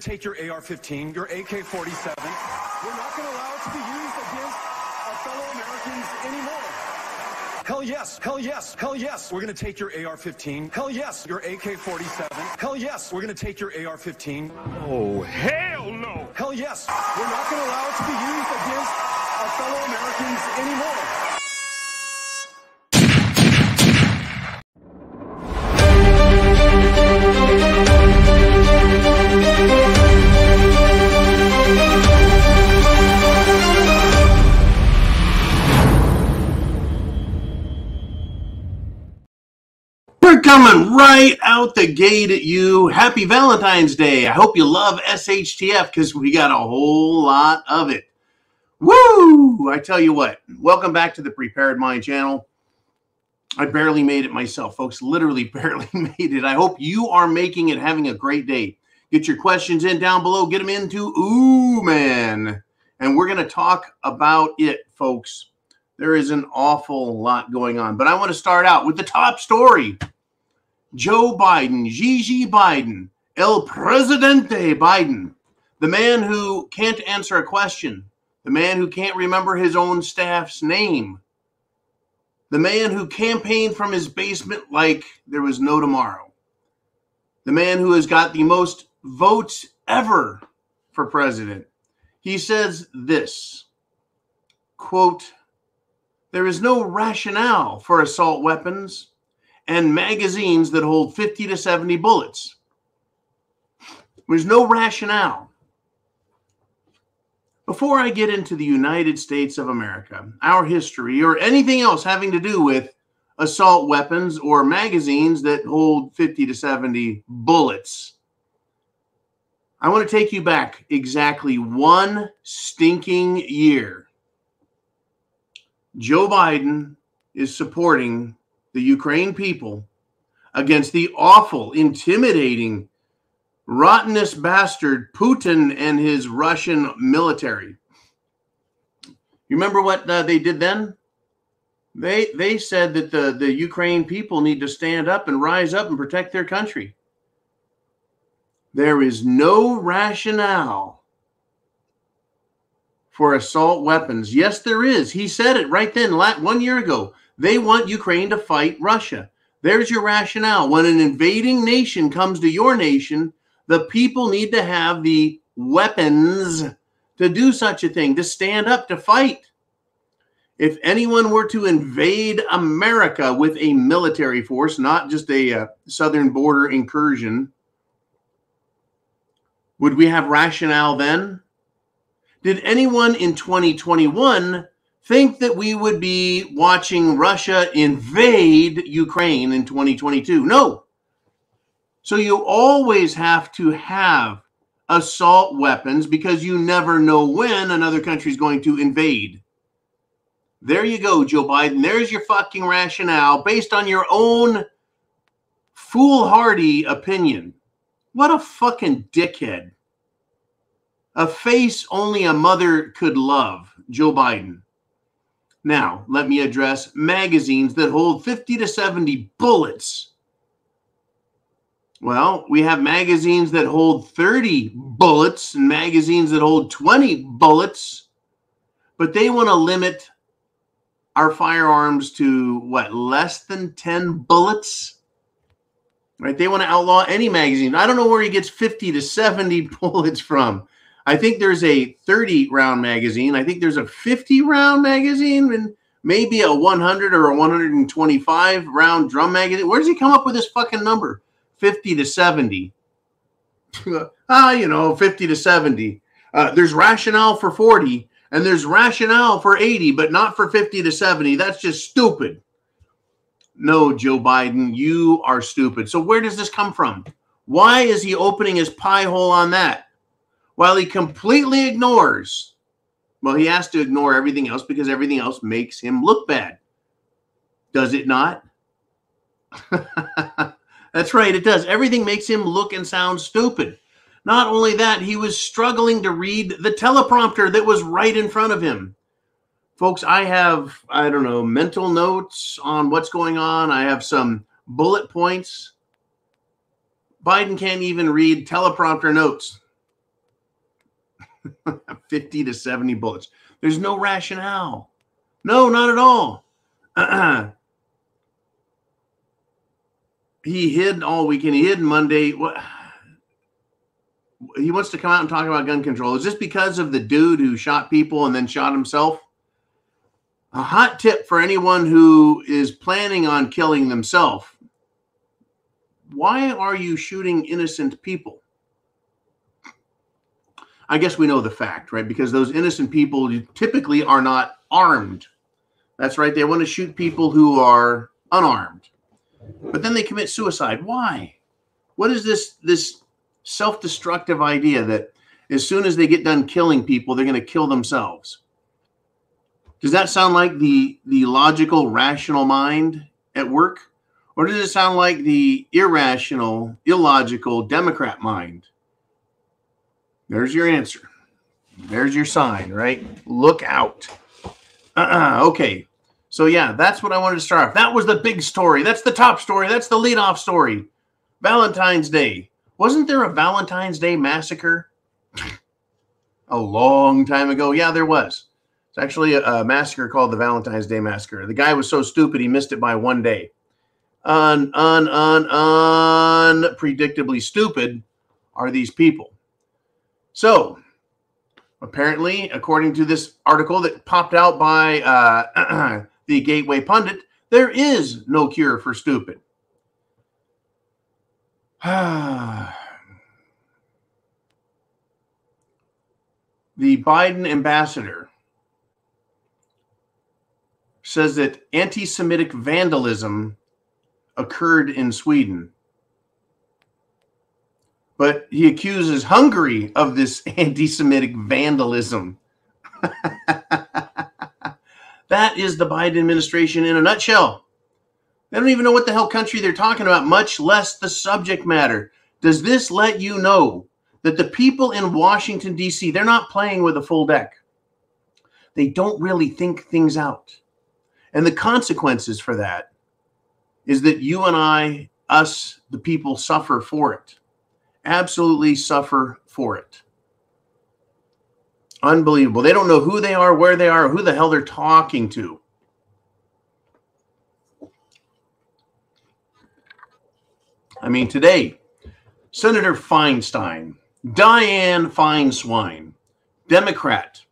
take your AR-15, your AK-47. We're not going to allow it to be used against our fellow Americans anymore. Hell yes, hell yes, hell yes. We're going to take your AR-15. Hell yes, your AK-47. Hell yes, we're going to take your AR-15. Oh, hell no. Hell yes, we're not going to allow it to be used against our fellow Americans anymore. We're coming right out the gate at you. Happy Valentine's Day. I hope you love SHTF because we got a whole lot of it. Woo! I tell you what, welcome back to the Prepared Mind channel. I barely made it myself, folks. Literally barely made it. I hope you are making it, having a great day. Get your questions in down below. Get them into Ooh Man. And we're going to talk about it, folks. There is an awful lot going on. But I want to start out with the top story. Joe Biden, Gigi Biden, El Presidente Biden, the man who can't answer a question, the man who can't remember his own staff's name, the man who campaigned from his basement like there was no tomorrow, the man who has got the most votes ever for president. He says this, quote, "There is no rationale for assault weapons and magazines that hold 50 to 70 bullets. There's no rationale." Before I get into the United States of America, our history, or anything else having to do with assault weapons or magazines that hold 50 to 70 bullets, I want to take you back exactly one stinking year. Joe Biden is supporting the Ukraine people against the awful, intimidating, rottenest bastard Putin and his Russian military. You remember what they did then? They said that the Ukraine people need to stand up and rise up and protect their country. There is no rationale for assault weapons. Yes, there is. He said it right then, 1 year ago. They want Ukraine to fight Russia. There's your rationale. When an invading nation comes to your nation, the people need to have the weapons to do such a thing, to stand up, to fight. If anyone were to invade America with a military force, not just a southern border incursion, would we have rationale then? Did anyone in 2021 think that we would be watching Russia invade Ukraine in 2022? No. So you always have to have assault weapons because you never know when another country is going to invade. There you go, Joe Biden. There's your fucking rationale based on your own foolhardy opinion. What a fucking dickhead. A face only a mother could love, Joe Biden. Now, let me address magazines that hold 50 to 70 bullets. Well, we have magazines that hold 30 bullets and magazines that hold 20 bullets, but they want to limit our firearms to, what, less than 10 bullets? Right? They want to outlaw any magazine. I don't know where he gets 50 to 70 bullets from. I think there's a 30-round magazine. I think there's a 50-round magazine and maybe a 100 or a 125-round drum magazine. Where does he come up with this fucking number? 50 to 70. 50 to 70. There's rationale for 40, and there's rationale for 80, but not for 50 to 70. That's just stupid. No, Joe Biden, you are stupid. So where does this come from? Why is he opening his pie hole on that? While he completely ignores, well, he has to ignore everything else because everything else makes him look bad. Does it not? That's right, it does. Everything makes him look and sound stupid. Not only that, he was struggling to read the teleprompter that was right in front of him. Folks, I have, mental notes on what's going on. I have some bullet points. Biden can't even read teleprompter notes. 50 to 70 bullets. There's no rationale. No, not at all. He hid all weekend. He hid Monday. What? He wants to come out and talk about gun control. Is this because of the dude who shot people and then shot himself? A hot tip for anyone who is planning on killing themselves. Why are you shooting innocent people? I guess we know the fact, right? Because those innocent people typically are not armed. That's right. They want to shoot people who are unarmed. But then they commit suicide. Why? What is this self-destructive idea that as soon as they get done killing people, they're going to kill themselves? Does that sound like the logical, rational mind at work? Or does it sound like the irrational, illogical Democrat mind? There's your answer. There's your sign, right? Look out. Okay. So yeah, that's what I wanted to start off. That was the big story. That's the top story. That's the leadoff story. Valentine's Day. Wasn't there a Valentine's Day massacre a long time ago? Yeah, there was. It's actually a massacre called the Valentine's Day Massacre. The guy was so stupid he missed it by one day. Unpredictably stupid are these people. So, apparently, according to this article that popped out by the Gateway Pundit, there is no cure for stupid. The Biden ambassador says that anti-Semitic vandalism occurred in Sweden. But he accuses Hungary of this anti-Semitic vandalism. That is the Biden administration in a nutshell. They don't even know what the hell country they're talking about, much less the subject matter. Does this let you know that the people in Washington, D.C., they're not playing with a full deck? They don't really think things out. And the consequences for that is that you and I, us, the people, suffer for it. Absolutely suffer for it. Unbelievable. They don't know who they are, where they are, or who the hell they're talking to. I mean, today, Senator Feinstein, Dianne Feinstein, Democrat,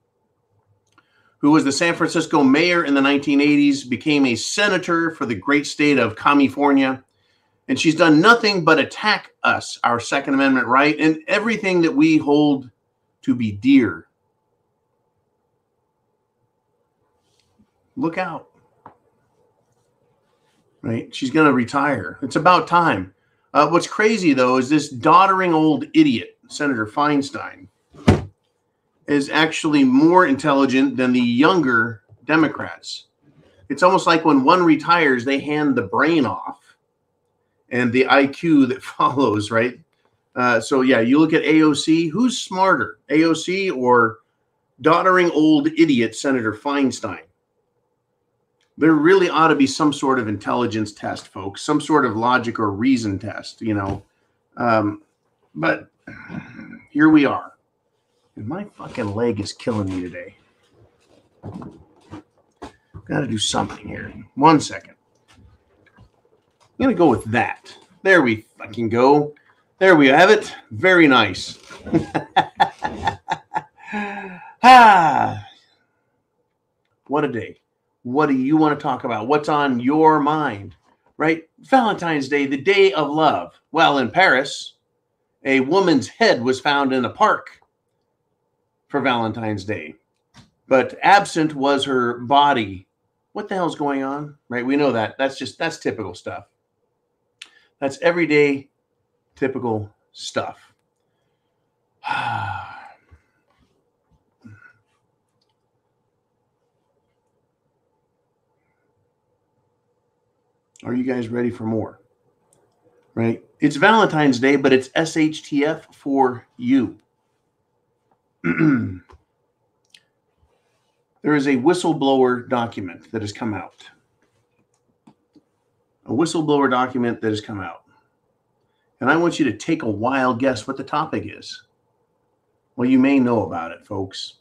who was the San Francisco mayor in the 1980s, became a senator for the great state of California. And she's done nothing but attack us, our Second Amendment right, and everything that we hold to be dear. Look out. Right? She's going to retire. It's about time. What's crazy, though, is this doddering old idiot, Senator Feinstein, is actually more intelligent than the younger Democrats. It's almost like when one retires, they hand the brain off and the IQ that follows, right? So, yeah, you look at AOC. Who's smarter, AOC or doddering old idiot Senator Feinstein? There really ought to be some sort of intelligence test, folks, some sort of logic or reason test, you know. But here we are. And my fucking leg is killing me today. Got to do something here. 1 second. I'm going to go with that. There we fucking go. There we have it. Very nice. What a day. What do you want to talk about? What's on your mind, right? Valentine's Day, the day of love. Well, in Paris, a woman's head was found in a park for Valentine's Day, but absent was her body. What the hell's going on, right? We know that. That's typical stuff. That's everyday, typical stuff. Are you guys ready for more? Right? It's Valentine's Day, but it's SHTF for you. There is a whistleblower document that has come out. A whistleblower document that has come out. And I want you to take a wild guess what the topic is. Well, you may know about it, folks.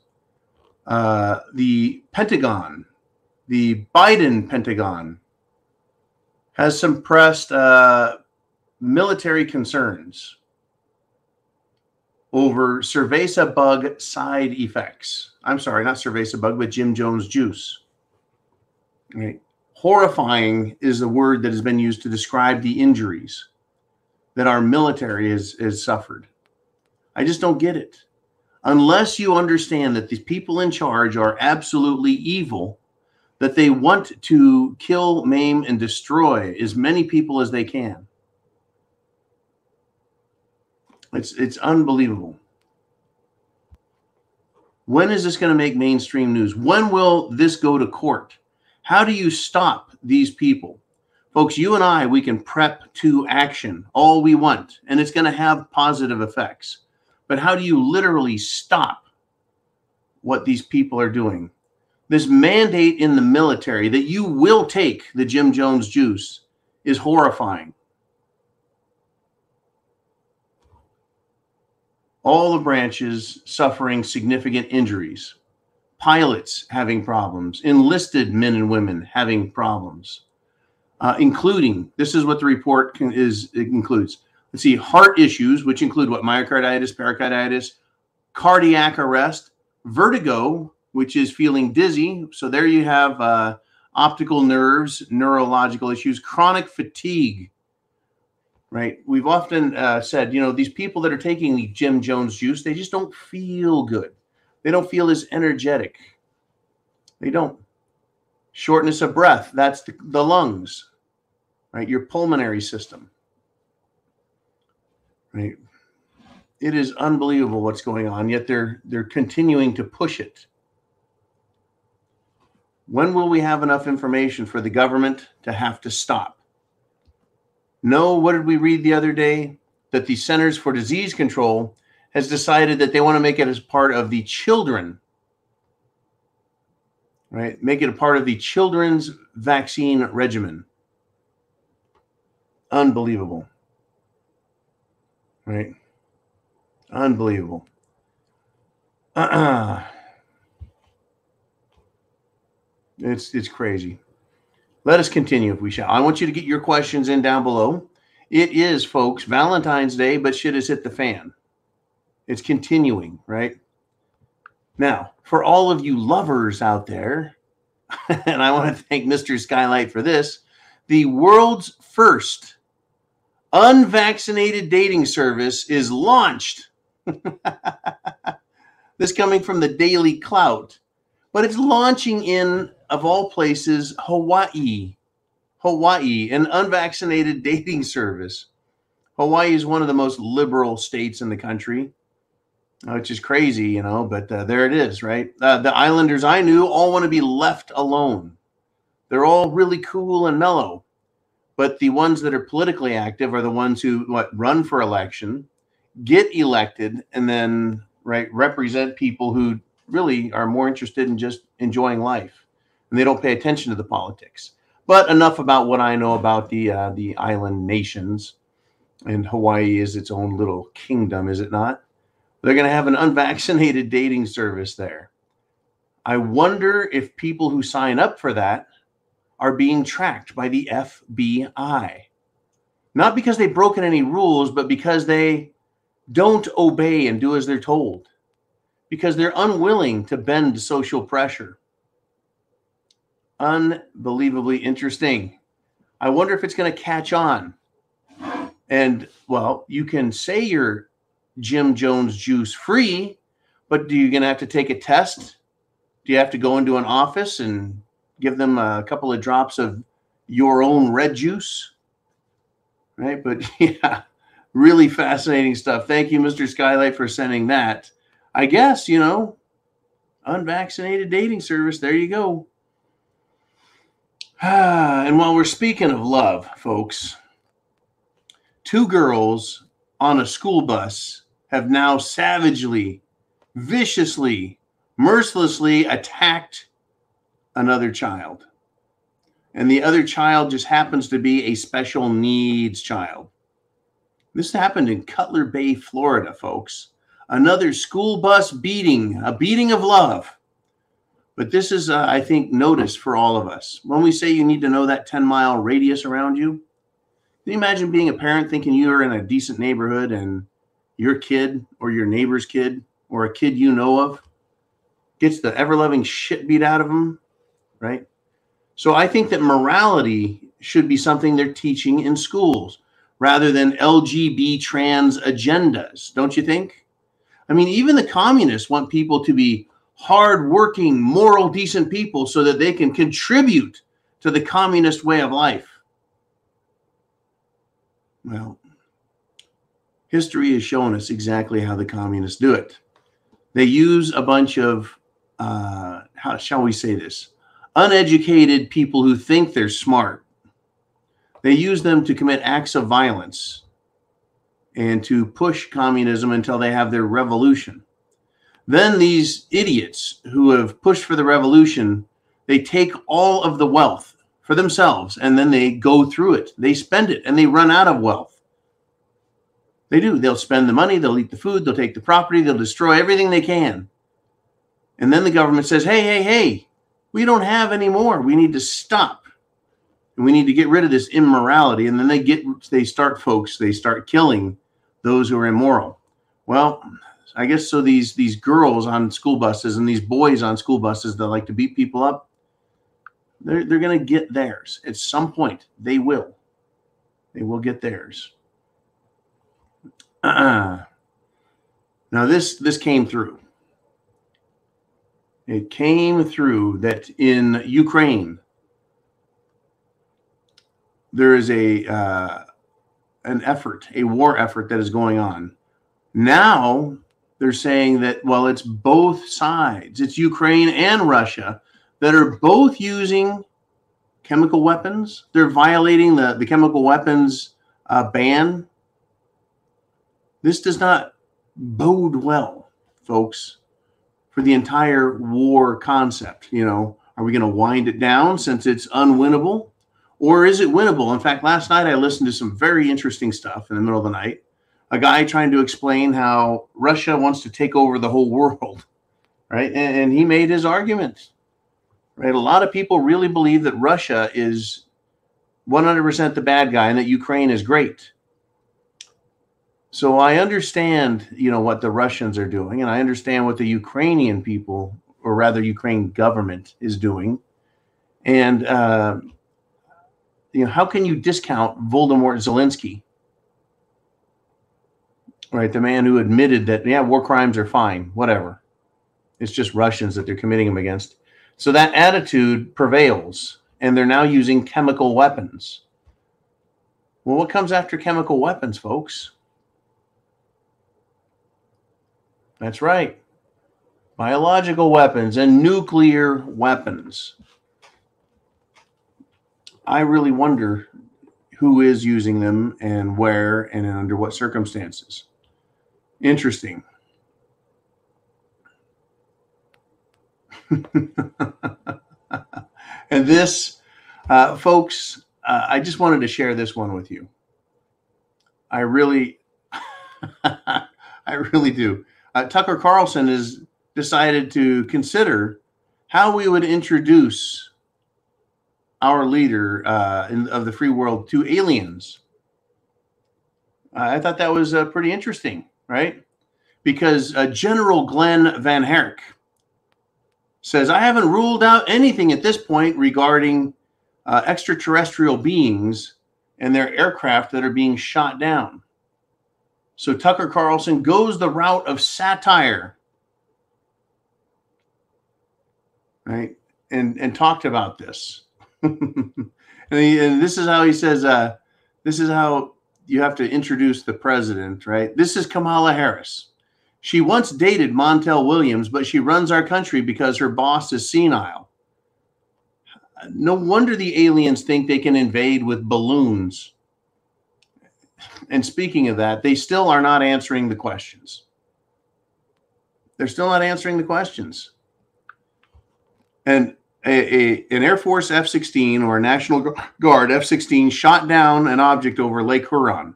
The Pentagon, the Biden Pentagon, has suppressed military concerns over cerveza bug side effects. I'm sorry, not cerveza bug, but Jim Jones juice. Right? Horrifying is the word that has been used to describe the injuries that our military has suffered. I just don't get it. Unless you understand that these people in charge are absolutely evil, that they want to kill, maim, and destroy as many people as they can. It's unbelievable. When is this going to make mainstream news? When will this go to court? How do you stop these people? Folks, you and I, we can prep to action all we want, and it's going to have positive effects. But how do you literally stop what these people are doing? This mandate in the military that you will take the Jim Jones juice is horrifying. All the branches suffering significant injuries. Pilots having problems. Enlisted men and women having problems. Including, this is what the report includes. Let's see, heart issues, which include what? Myocarditis, pericarditis, cardiac arrest, vertigo, which is feeling dizzy. So there you have optical nerves, neurological issues, chronic fatigue, right? We've often said, you know, these people that are taking the Jim Jones juice, they just don't feel good. They don't feel as energetic. They don't. Shortness of breath, that's the lungs, right? Your pulmonary system. Right. It is unbelievable what's going on, yet they're continuing to push it. When will we have enough information for the government to have to stop? No, what did we read the other day? That the Centers for Disease Control has decided that they want to make it as part of the children, right? Make it a part of the children's vaccine regimen. Unbelievable. Right? Unbelievable. It's crazy. Let us continue if we shall. I want you to get your questions in down below. It is, folks, Valentine's Day, but shit has hit the fan. It's continuing, right? Now, for all of you lovers out there, and I want to thank Mr. Skylight for this, the world's first unvaccinated dating service is launched. This coming from the Daily Clout, but it's launching in, of all places, Hawaii. Hawaii, an unvaccinated dating service. Hawaii is one of the most liberal states in the country, which is crazy, you know, but there it is, right? The islanders I knew all want to be left alone. They're all really cool and mellow. But the ones that are politically active are the ones who run for election, get elected, and then represent people who really are more interested in just enjoying life, and they don't pay attention to the politics. But enough about what I know about the island nations. And Hawaii is its own little kingdom, is it not? They're going to have an unvaccinated dating service there. I wonder if people who sign up for that are being tracked by the FBI. Not because they've broken any rules, but because they don't obey and do as they're told. Because they're unwilling to bend to social pressure. Unbelievably interesting. I wonder if it's going to catch on. And, well, you can say you're Jim Jones juice free, but are you going to have to take a test? Do you have to go into an office and give them a couple of drops of your own red juice? Right? But yeah, really fascinating stuff. Thank you, Mr. Skylight, for sending that. I guess, you know, unvaccinated dating service. There you go. And while we're speaking of love, folks, 2 girls on a school bus have now savagely, viciously, mercilessly attacked another child. And the other child just happens to be a special needs child. This happened in Cutler Bay, Florida, folks. Another school bus beating, a beating of love. But this is, I think, notice for all of us. When we say you need to know that 10-mile radius around you, can you imagine being a parent thinking you're in a decent neighborhood and your kid or your neighbor's kid or a kid you know of gets the ever-loving shit beat out of them, right? So I think that morality should be something they're teaching in schools rather than LGBT trans agendas, don't you think? I mean, even the communists want people to be hardworking, moral, decent people so that they can contribute to the communist way of life. Well, history has shown us exactly how the communists do it. They use a bunch of, how shall we say this, uneducated people who think they're smart. They use them to commit acts of violence and to push communism until they have their revolution. Then these idiots who have pushed for the revolution, they take all of the wealth for themselves and then they go through it. They spend it and they run out of wealth. They do. They'll spend the money, they'll eat the food, they'll take the property, they'll destroy everything they can. And then the government says, hey, we don't have any more. We need to stop. And we need to get rid of this immorality. And then they start killing those who are immoral. Well, I guess so these girls on school buses and these boys on school buses that like to beat people up, they're going to get theirs. At some point, they will. They will get theirs. Now, this came through. It came through that in Ukraine, there is an effort, a war effort that is going on. Now they're saying that, well, it's both sides. It's Ukraine and Russia that are both using chemical weapons. They're violating the chemical weapons ban. This does not bode well, folks, for the entire war concept. You know, are we going to wind it down since it's unwinnable? Or is it winnable? In fact, last night I listened to some very interesting stuff in the middle of the night. A guy trying to explain how Russia wants to take over the whole world, right? And he made his argument, right? A lot of people really believe that Russia is 100% the bad guy and that Ukraine is great. So I understand, what the Russians are doing, and I understand what the Ukrainian people, or rather Ukraine government, is doing. And, how can you discount Volodymyr Zelensky? Right, the man who admitted that, war crimes are fine, whatever. It's just Russians that they're committing them against. So that attitude prevails, and they're now using chemical weapons. Well, what comes after chemical weapons, folks? That's right. Biological weapons and nuclear weapons. I really wonder who is using them and where and under what circumstances. Interesting. And this, folks, I just wanted to share this one with you. I really do. Tucker Carlson has decided to consider how we would introduce our leader of the free world to aliens. I thought that was pretty interesting, right? Because General Glenn Van Herk says, I haven't ruled out anything at this point regarding extraterrestrial beings and their aircraft that are being shot down. So Tucker Carlson goes the route of satire, right? And talked about this. and this is how he says, this is how you have to introduce the president, right? This is Kamala Harris. She once dated Montel Williams, but she runs our country because her boss is senile. No wonder the aliens think they can invade with balloons. And speaking of that, they still are not answering the questions. They're still not answering the questions. And an Air Force F-16 or a National Guard F-16 shot down an object over Lake Huron.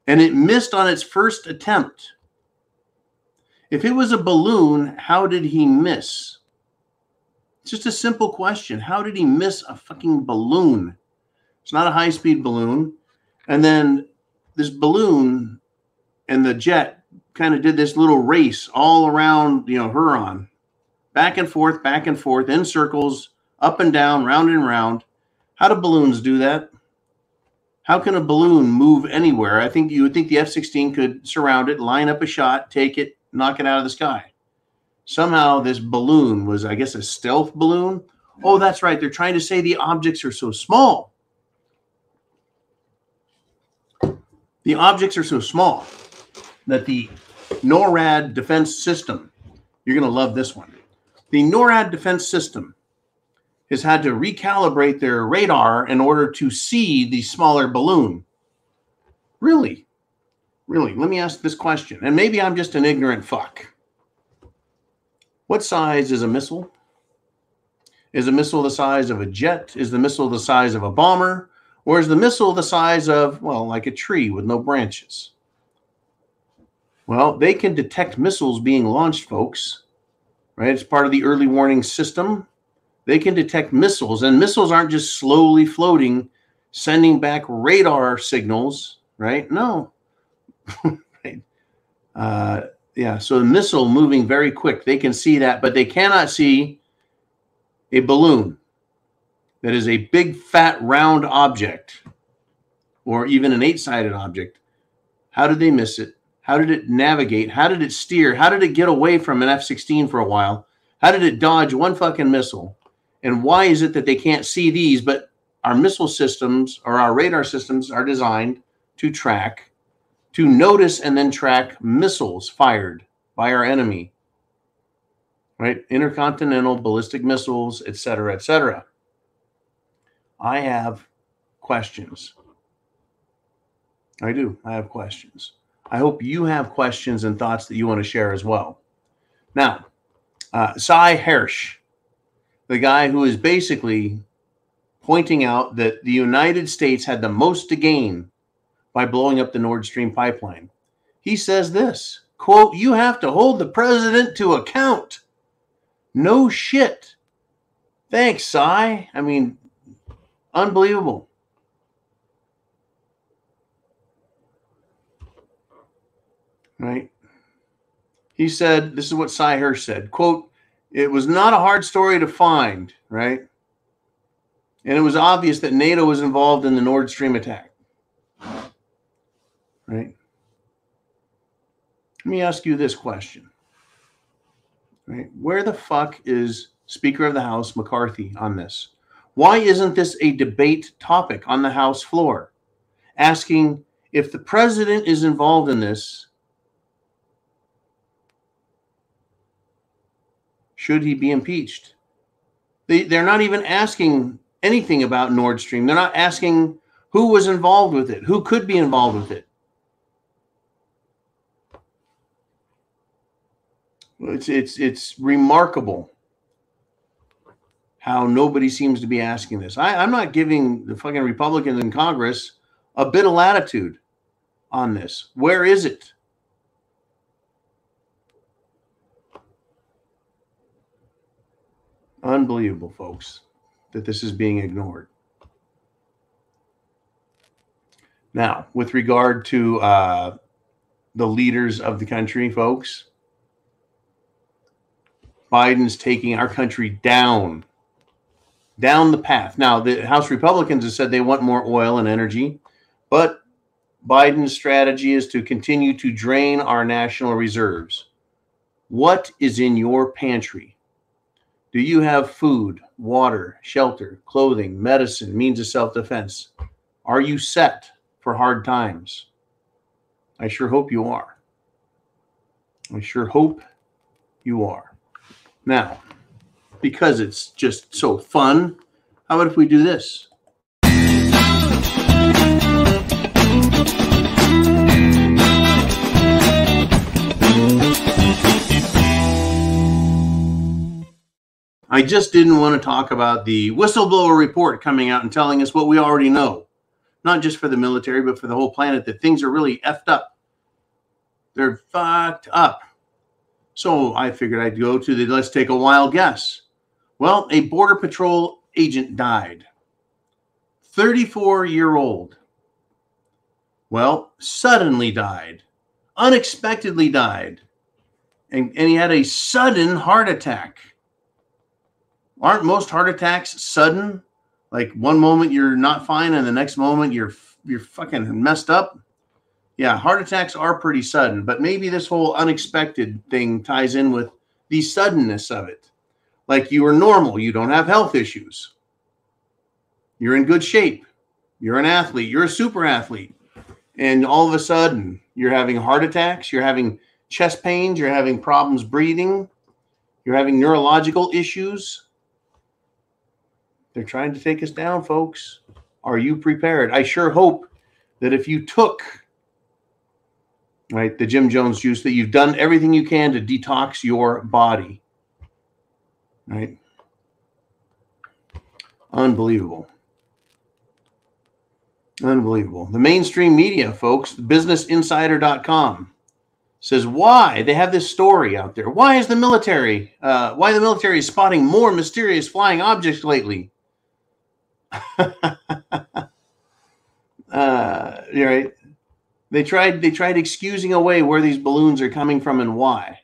And it missed on its first attempt. If it was a balloon, how did he miss? It's just a simple question. How did he miss a fucking balloon? It's not a high-speed balloon. And then this balloon and the jet kind of did this little race all around, Huron. Back and forth, in circles, up and down, round and round. How do balloons do that? How can a balloon move anywhere? I think you would think the F-16 could surround it, line up a shot, take it, knock it out of the sky. Somehow this balloon was, I guess, a stealth balloon. Oh, that's right. They're trying to say the objects are so small. The objects are so small that the NORAD defense system, you're going to love this one. The NORAD defense system has had to recalibrate their radar in order to see the smaller balloon. Really? Really? Let me ask this question. And maybe I'm just an ignorant fuck. What size is a missile? Is a missile the size of a jet? Is the missile the size of a bomber? Or is the missile the size of, well, like a tree with no branches? Well, they can detect missiles being launched, folks. Right? It's part of the early warning system. They can detect missiles, and missiles aren't just slowly floating, sending back radar signals, right? No. Right. Yeah, so the missile moving very quick. They can see that, but they cannot see a balloon that is a big, fat, round object, or even an 8-sided object. How did they miss it? How did it navigate? How did it steer? How did it get away from an F-16 for a while? How did it dodge one fucking missile? And why is it that they can't see these, but our missile systems or our radar systems are designed to track, to notice and then track missiles fired by our enemy, right? Intercontinental ballistic missiles, et cetera, et cetera. I have questions. I do. I have questions. I hope you have questions and thoughts that you want to share as well. Now, Cy Hersh, the guy who is basically pointing out that the United States had the most to gain by blowing up the Nord Stream pipeline. He says this, quote, "You have to hold the president to account." No shit. Thanks, Cy. I mean, unbelievable. Right? He said, this is what Cy Hersh said, quote, "It was not a hard story to find," right? And it was obvious that NATO was involved in the Nord Stream attack. Right? Let me ask you this question. Right? Where the fuck is Speaker of the House McCarthy on this? Why isn't this a debate topic on the House floor? Asking if the president is involved in this, should he be impeached? They're not even asking anything about Nord Stream. They're not asking who was involved with it, who could be involved with it. It's remarkable how nobody seems to be asking this. I'm not giving the fucking Republicans in Congress a bit of latitude on this. Where is it? Unbelievable, folks, that this is being ignored. Now, with regard to the leaders of the country, folks, Biden's taking our country down the path. Now, the House Republicans have said they want more oil and energy, but Biden's strategy is to continue to drain our national reserves. What is in your pantry? Do you have food, water, shelter, clothing, medicine, means of self-defense? Are you set for hard times? I sure hope you are. I sure hope you are. Now, because it's just so fun, how about if we do this? I just didn't want to talk about the whistleblower report coming out and telling us what we already know. Not just for the military, but for the whole planet, that things are really effed up. They're fucked up. So I figured I'd go to the let's take a wild guess. Well, a Border Patrol agent died. 34-year-old. Well, suddenly died. Unexpectedly died. And he had a sudden heart attack. Aren't most heart attacks sudden? Like one moment you're not fine and the next moment you're fucking messed up? Yeah, heart attacks are pretty sudden, but maybe this whole unexpected thing ties in with the suddenness of it. Like you are normal, you don't have health issues. You're in good shape. You're an athlete, you're a super athlete. And all of a sudden, you're having heart attacks, you're having chest pains, you're having problems breathing, you're having neurological issues. They're trying to take us down, folks. Are you prepared? I sure hope that if you took the Jim Jones juice, that you've done everything you can to detox your body. Right? Unbelievable. Unbelievable. The mainstream media, folks, businessinsider.com says why they have this story out there. Why is the military is spotting more mysterious flying objects lately? You're right. They tried excusing away where these balloons are coming from and why.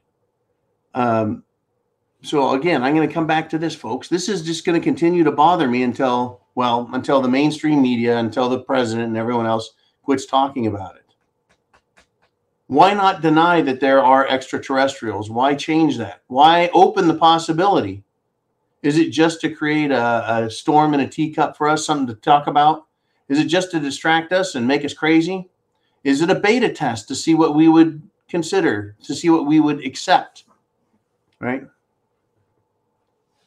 So again, I'm going to come back to this, folks. This is just going to continue to bother me until the mainstream media, until the president and everyone else quits talking about it. Why not deny that there are extraterrestrials? Why change that? Why open the possibility? Is it just to create a storm in a teacup for us, something to talk about? Is it just to distract us and make us crazy? Is it a beta test to see what we would consider, to see what we would accept? Right?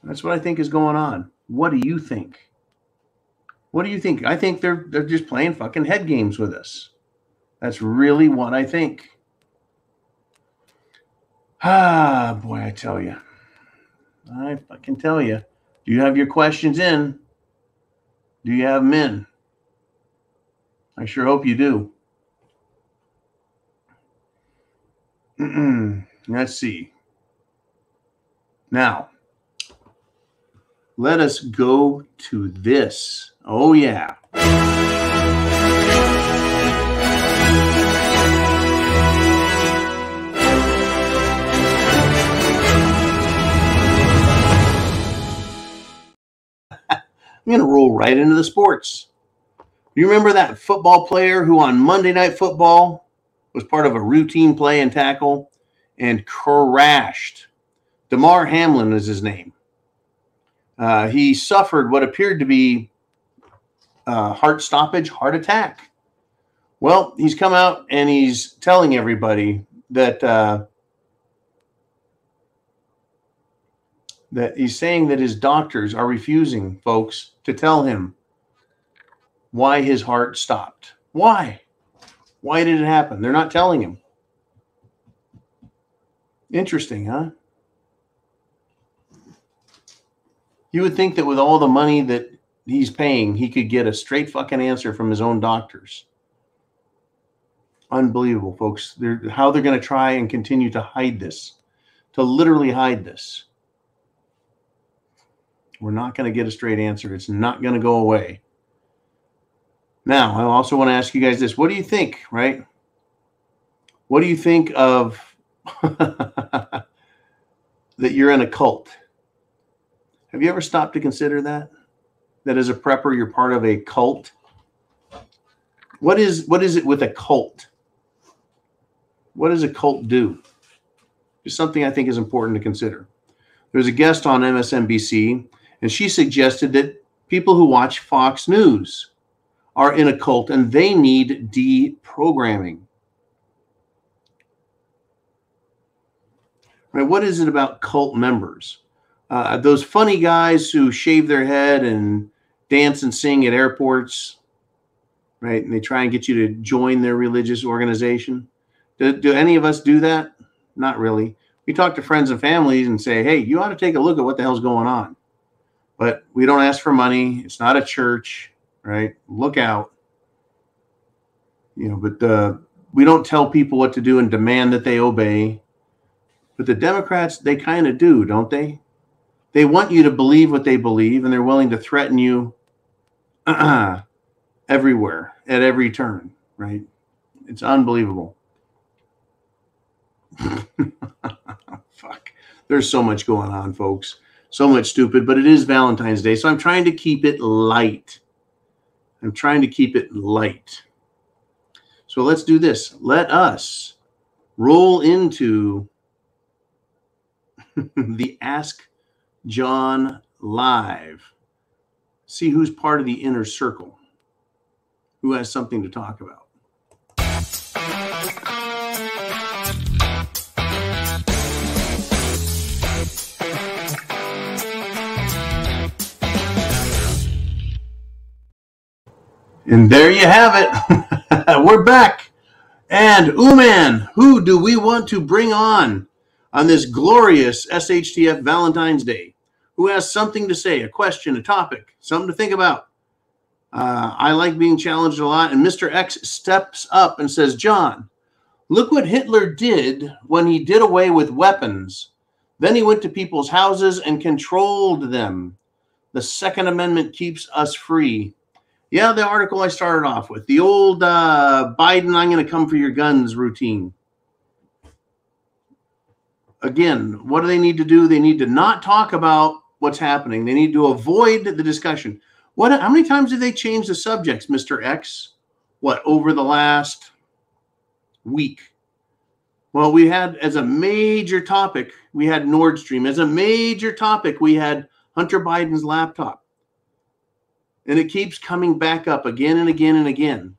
That's what I think is going on. What do you think? What do you think? I think they're just playing fucking head games with us. That's really what I think. Ah, boy, I tell you. I fucking tell you. Do you have your questions in? Do you have them in? I sure hope you do. Let's see. Now, let us go to this. Oh, yeah. I'm going to roll right into the sports. You remember that football player who on Monday Night Football was part of a routine play and tackle and crashed? Damar Hamlin is his name. He suffered what appeared to be heart stoppage, heart attack. Well, he's come out and he's telling everybody that he's saying that his doctors are refusing, folks, to tell him why his heart stopped. Why? Why did it happen? They're not telling him. Interesting, huh? You would think that with all the money that he's paying, he could get a straight fucking answer from his own doctors. Unbelievable, folks. How they're going to try and continue to hide this, to literally hide this. We're not going to get a straight answer. It's not going to go away. Now, I also want to ask you guys this. What do you think, right? What do you think of that you're in a cult? Have you ever stopped to consider that? That as a prepper, you're part of a cult? What is it with a cult? What does a cult do? Just something I think is important to consider. There's a guest on MSNBC, and she suggested that people who watch Fox News are in a cult and they need deprogramming. Right? What is it about cult members? Those funny guys who shave their head and dance and sing at airports, right? And they try and get you to join their religious organization. Do any of us do that? Not really. We talk to friends and families and say, hey, you ought to take a look at what the hell's going on. But we don't ask for money. It's not a church, right? Look out. But we don't tell people what to do and demand that they obey. But the Democrats, they kind of do, don't they? They want you to believe what they believe, and they're willing to threaten you everywhere, at every turn, right? It's unbelievable. Fuck. There's so much going on, folks. So much stupid, but it is Valentine's Day, so I'm trying to keep it light. So let's do this. Let us roll into the Ask John Live. See who's part of the inner circle, who has something to talk about. And there you have it. We're back. And Uman, who do we want to bring on this glorious SHTF Valentine's Day? Who has something to say, a question, a topic, something to think about? I like being challenged a lot. And Mr. X steps up and says, John, look what Hitler did when he did away with weapons. Then he went to people's houses and controlled them. The Second Amendment keeps us free. Yeah, the article I started off with, the old Biden, I'm going to come for your guns routine. Again, what do they need to do? They need to not talk about what's happening. They need to avoid the discussion. How many times did they change the subjects, Mr. X? Over the last week? Well, we had as a major topic, we had Nord Stream. As a major topic, we had Hunter Biden's laptop. And it keeps coming back up again and again and again.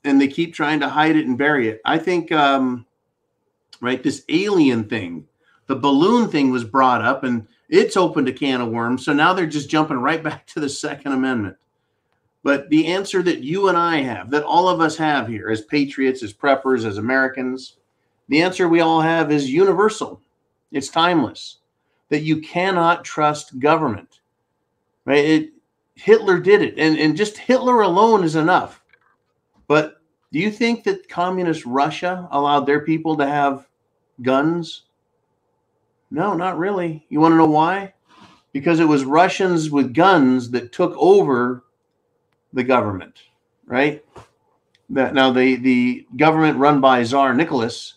And they keep trying to hide it and bury it. I think, this alien thing, the balloon thing was brought up and it's opened a can of worms. So now they're just jumping right back to the Second Amendment. But the answer that you and I have, that all of us have here as patriots, as preppers, as Americans, the answer we all have is universal. It's timeless. That you cannot trust government. Right? Hitler did it, and just Hitler alone is enough. But do you think that communist Russia allowed their people to have guns? No, not really. You want to know why? Because it was Russians with guns that took over the government, right? Now, the government run by Tsar Nicholas,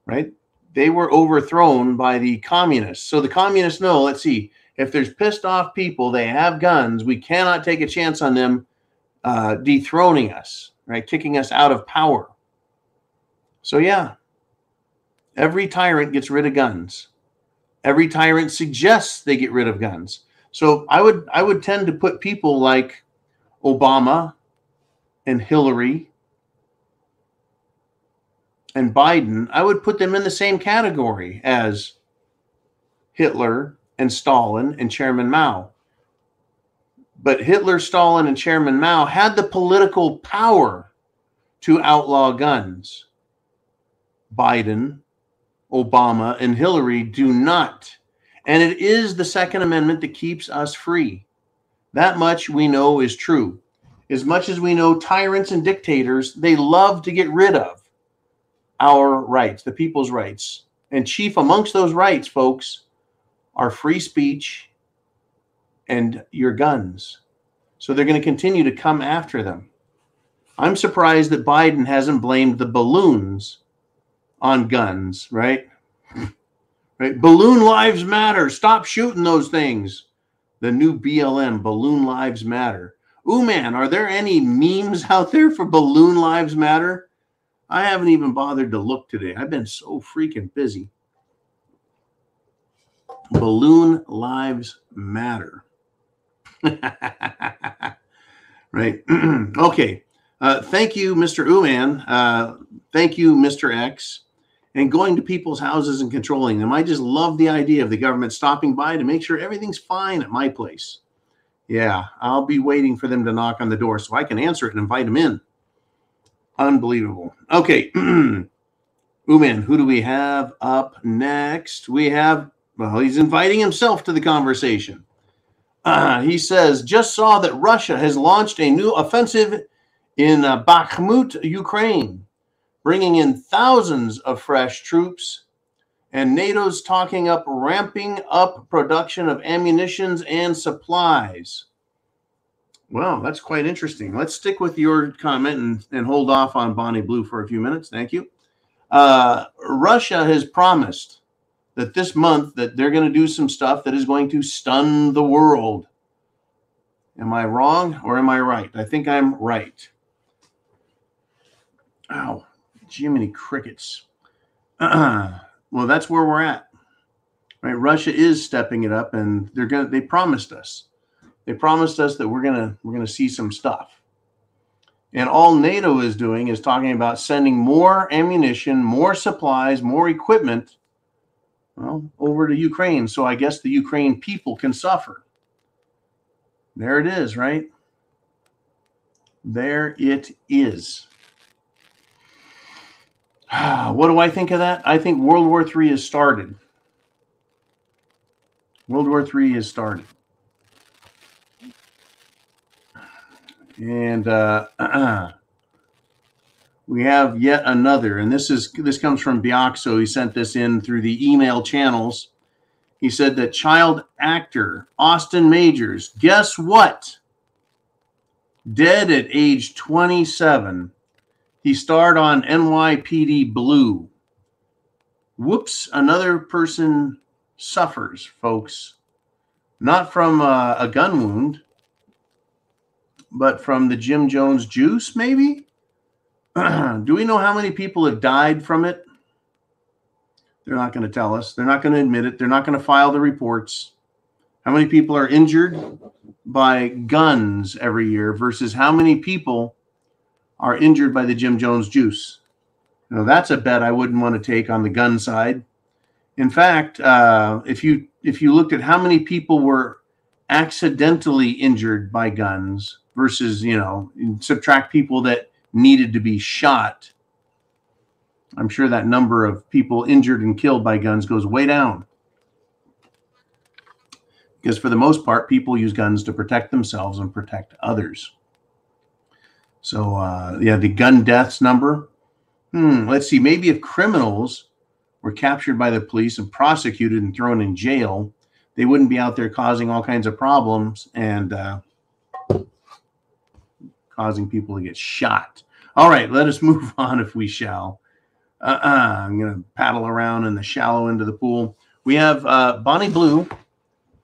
right? They were overthrown by the communists. So the communists know, let's see, if there's pissed off people, they have guns, we cannot take a chance on them dethroning us, right? Kicking us out of power. So yeah, every tyrant gets rid of guns. Every tyrant suggests they get rid of guns. So I would tend to put people like Obama and Hillary and Biden, I would put them in the same category as Hitler and Stalin and Chairman Mao. But Hitler, Stalin, and Chairman Mao had the political power to outlaw guns. Biden, Obama, and Hillary do not. And it is the Second Amendment that keeps us free. That much we know is true. As much as we know tyrants and dictators, they love to get rid of our rights, the people's rights. And chief amongst those rights, folks, are free speech and your guns. So they're going to continue to come after them. I'm surprised that Biden hasn't blamed the balloons on guns, right? Right? Balloon lives matter. Stop shooting those things. The new BLM, Balloon Lives Matter. Ooh, man, are there any memes out there for Balloon Lives Matter? I haven't even bothered to look today. I've been so freaking busy. Balloon Lives Matter. Right. Okay. Thank you, Mr. Uman. Thank you, Mr. X. And going to people's houses and controlling them. I just love the idea of the government stopping by to make sure everything's fine at my place. Yeah, I'll be waiting for them to knock on the door so I can answer it and invite them in. Unbelievable. Okay. Uman, who do we have up next? We have, well, he's inviting himself to the conversation. He says, just saw that Russia has launched a new offensive in Bakhmut, Ukraine, bringing in thousands of fresh troops And NATO's talking up ramping up production of ammunitions and supplies. Well, that's quite interesting. Let's stick with your comment and hold off on Bonnie Blue for a few minutes. Thank you. Russia has promised that this month that they're going to do some stuff that is going to stun the world. Am I wrong or am I right? I think I'm right. Ow, Jiminy crickets. Well, that's where we're at. Right? Russia is stepping it up, and they promised us. They promised us that we're gonna see some stuff. And all NATO is doing is talking about sending more ammunition, more supplies, more equipment, well, over to Ukraine. So I guess the Ukraine people can suffer. There it is, right? There it is. What do I think of that? I think World War III has started. World War III has started. And we have yet another, and this comes from Bioxo. He sent this in through the email channels. He said that child actor Austin Majors, guess what? Dead at age 27. He starred on NYPD Blue. Whoops, another person suffers, folks. Not from a gun wound, but from the Jim Jones juice, maybe? Do we know how many people have died from it? They're not going to tell us. They're not going to admit it. They're not going to file the reports. How many people are injured by guns every year versus how many people are injured by the Jim Jones juice? Now, that's a bet I wouldn't want to take on the gun side. In fact, if you looked at how many people were accidentally injured by guns versus, subtract people that needed to be shot, I'm sure that number of people injured and killed by guns goes way down. Because for the most part, people use guns to protect themselves and protect others. So, the gun deaths number. Let's see. Maybe if criminals were captured by the police and prosecuted and thrown in jail, they wouldn't be out there causing all kinds of problems and causing people to get shot. All right, let us move on if we shall. I'm going to paddle around in the shallow end of the pool. We have Bonnie Blue,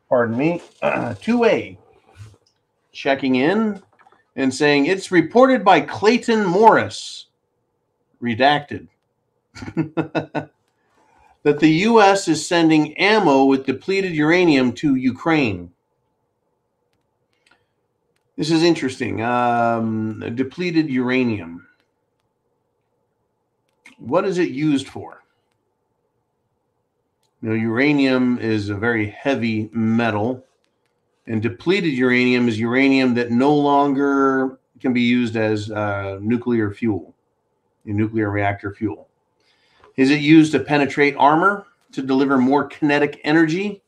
pardon me, 2A, checking in and saying, it's reported by Clayton Morris, redacted, that the U.S. is sending ammo with depleted uranium to Ukraine. This is interesting. Depleted uranium. What is it used for? Uranium is a very heavy metal, and depleted uranium is uranium that no longer can be used as nuclear fuel, nuclear reactor fuel. Is it used to penetrate armor, to deliver more kinetic energy?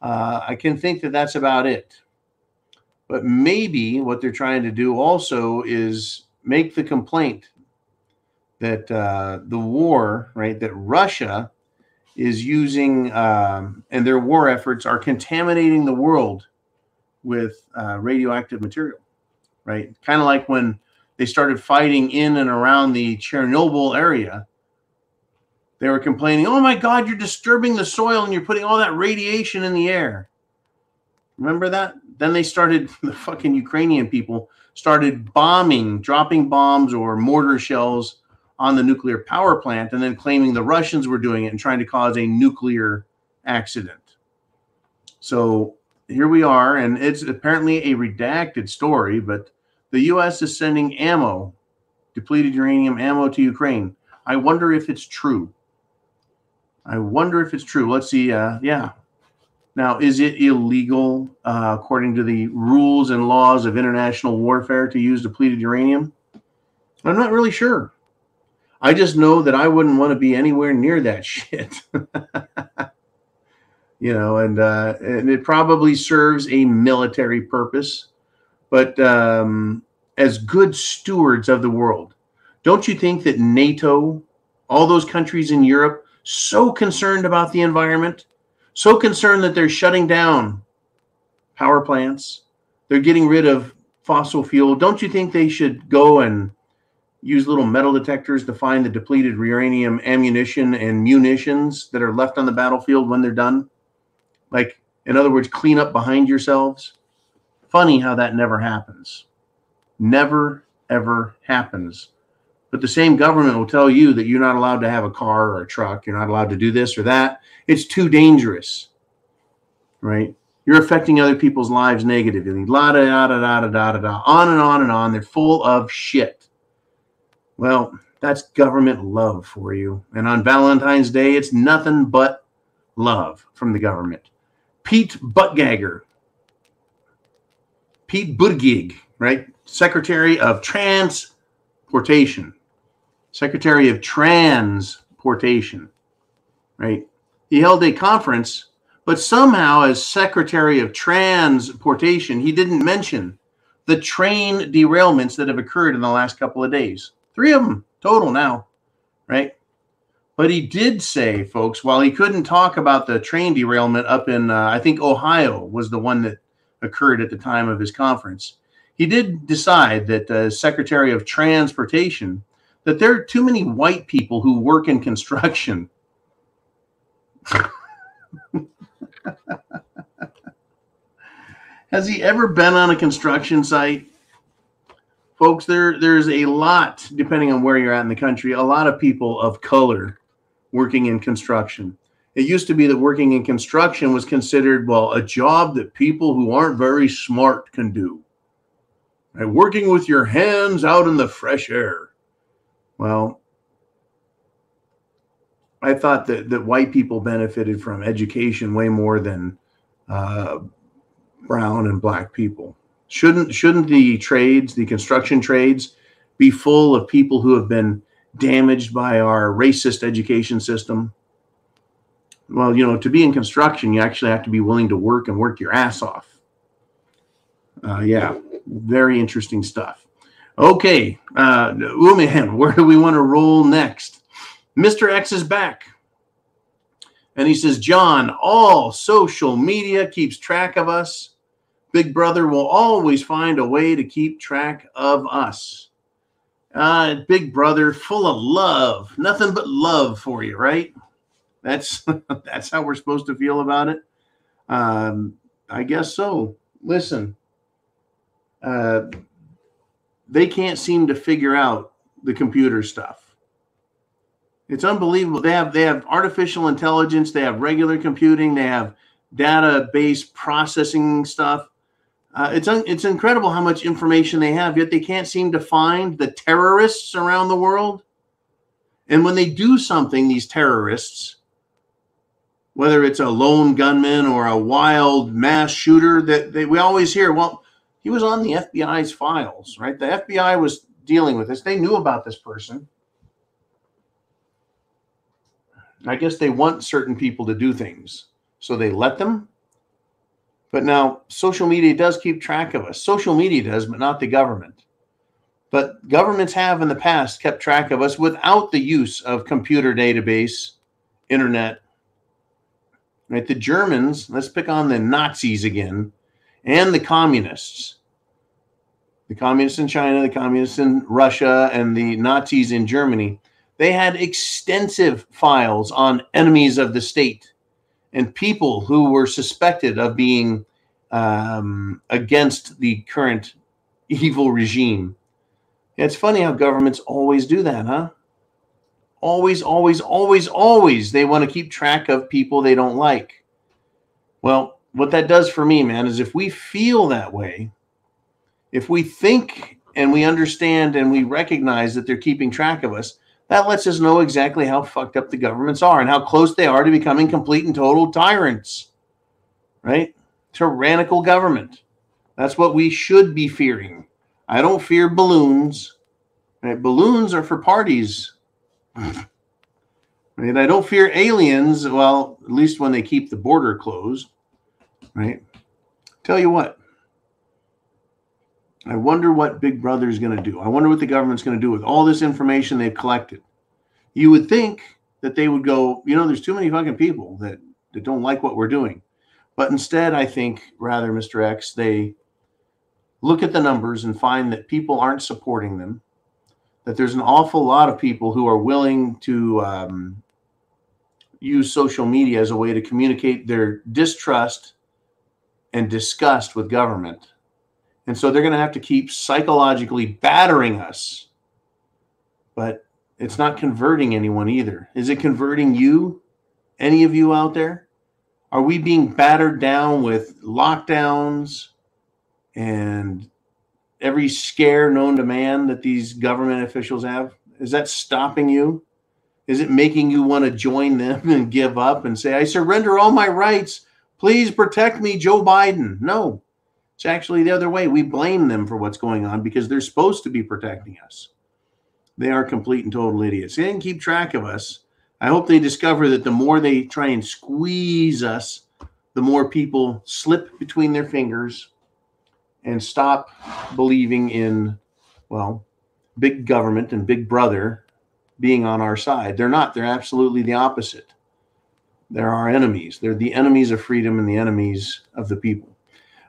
I can think that that's about it. But maybe what they're trying to do also is make the complaint that the war, right, that Russia is using and their war efforts are contaminating the world with radioactive material, right? Kind of like when they started fighting in and around the Chernobyl area. They were complaining, oh my God, you're disturbing the soil and you're putting all that radiation in the air. Remember that? Then they started, the fucking Ukrainian people started dropping bombs or mortar shells on the nuclear power plant and then claiming the Russians were doing it and trying to cause a nuclear accident. So here we are, and it's apparently a redacted story, but the U.S. is sending ammo, depleted uranium ammo to Ukraine. I wonder if it's true. Let's see. Yeah. Now, is it illegal, according to the rules and laws of international warfare, to use depleted uranium? I'm not really sure. I just know that I wouldn't want to be anywhere near that shit. And it probably serves a military purpose. But as good stewards of the world, don't you think that NATO, all those countries in Europe, so concerned about the environment, so concerned that they're shutting down power plants. They're getting rid of fossil fuel. Don't you think they should go and use little metal detectors to find the depleted uranium ammunition and munitions that are left on the battlefield when they're done? Like, in other words, clean up behind yourselves. Funny how that never happens. Never, ever happens. But the same government will tell you that you're not allowed to have a car or a truck. You're not allowed to do this or that. It's too dangerous, right? You're affecting other people's lives negatively. La da da da da da da da. On and on and on. They're full of shit. Well, that's government love for you. And on Valentine's Day, it's nothing but love from the government. Pete Buttigieg, right? Secretary of Transportation. Secretary of Transportation, right? He held a conference, but somehow as Secretary of Transportation, he didn't mention the train derailments that have occurred in the last couple of days. 3 of them total now, right? But he did say, folks, while he couldn't talk about the train derailment up in, I think Ohio was the one that occurred at the time of his conference, he did decide that the Secretary of Transportation, that there are too many white people who work in construction. Has he ever been on a construction site? Folks, there's a lot, depending on where you're at in the country, a lot of people of color working in construction. It used to be that working in construction was considered, well, a job that people who aren't very smart can do. Right? Working with your hands out in the fresh air. Well, I thought that white people benefited from education way more than brown and black people. Shouldn't the trades, the construction trades, be full of people who have been damaged by our racist education system? Well, you know, to be in construction, you actually have to be willing to work and work your ass off. Yeah, very interesting stuff. Okay, man, where do we want to roll next? Mr. X is back. And he says, John, all social media keeps track of us. Big Brother will always find a way to keep track of us. Big Brother, full of love. Nothing but love for you, right? That's how we're supposed to feel about it. I guess so. Listen, they can't seem to figure out the computer stuff. It's unbelievable. They have artificial intelligence. They have regular computing. They have database processing stuff. It's incredible how much information they have, yet they can't seem to find the terrorists around the world. And when they do something, these terrorists, whether it's a lone gunman or a wild mass shooter, we always hear, well, he was on the FBI's files, right? The FBI was dealing with this. They knew about this person. I guess they want certain people to do things, so they let them. But now social media does keep track of us. Social media does, but not the government. But governments have in the past kept track of us without the use of computer database, internet. Right? The Germans, let's pick on the Nazis again, and the communists. The communists in China, the communists in Russia, and the Nazis in Germany. They had extensive files on enemies of the state and people who were suspected of being against the current evil regime. It's funny how governments always do that, huh? Always, always, always, always. They want to keep track of people they don't like. Well, what that does for me, man, is if we feel that way, if we think and we understand and we recognize that they're keeping track of us, that lets us know exactly how fucked up the governments are and how close they are to becoming complete and total tyrants, right? Tyrannical government. That's what we should be fearing. I don't fear balloons. Right? Balloons are for parties. Right? I don't fear aliens. Well, at least when they keep the border closed. Right? Tell you what. I wonder what Big Brother is going to do. I wonder what the government's going to do with all this information they've collected. You would think that they would go, there's too many fucking people that don't like what we're doing. But instead, I think, rather, Mr. X, they look at the numbers and find that people aren't supporting them, that there's an awful lot of people who are willing to use social media as a way to communicate their distrust and disgust with government. And so they're going to have to keep psychologically battering us. But it's not converting anyone either. Is it converting you? Any of you out there? Are we being battered down with lockdowns and every scare known to man that these government officials have? Is that stopping you? Is it making you want to join them and give up and say, I surrender all my rights. Please protect me, Joe Biden? No, it's actually the other way. We blame them for what's going on because they're supposed to be protecting us. They are complete and total idiots. They didn't keep track of us. I hope they discover that the more they try and squeeze us, the more people slip between their fingers and stop believing in, well, big government and big brother being on our side. They're not. They're absolutely the opposite. They're our enemies. They're the enemies of freedom and the enemies of the people.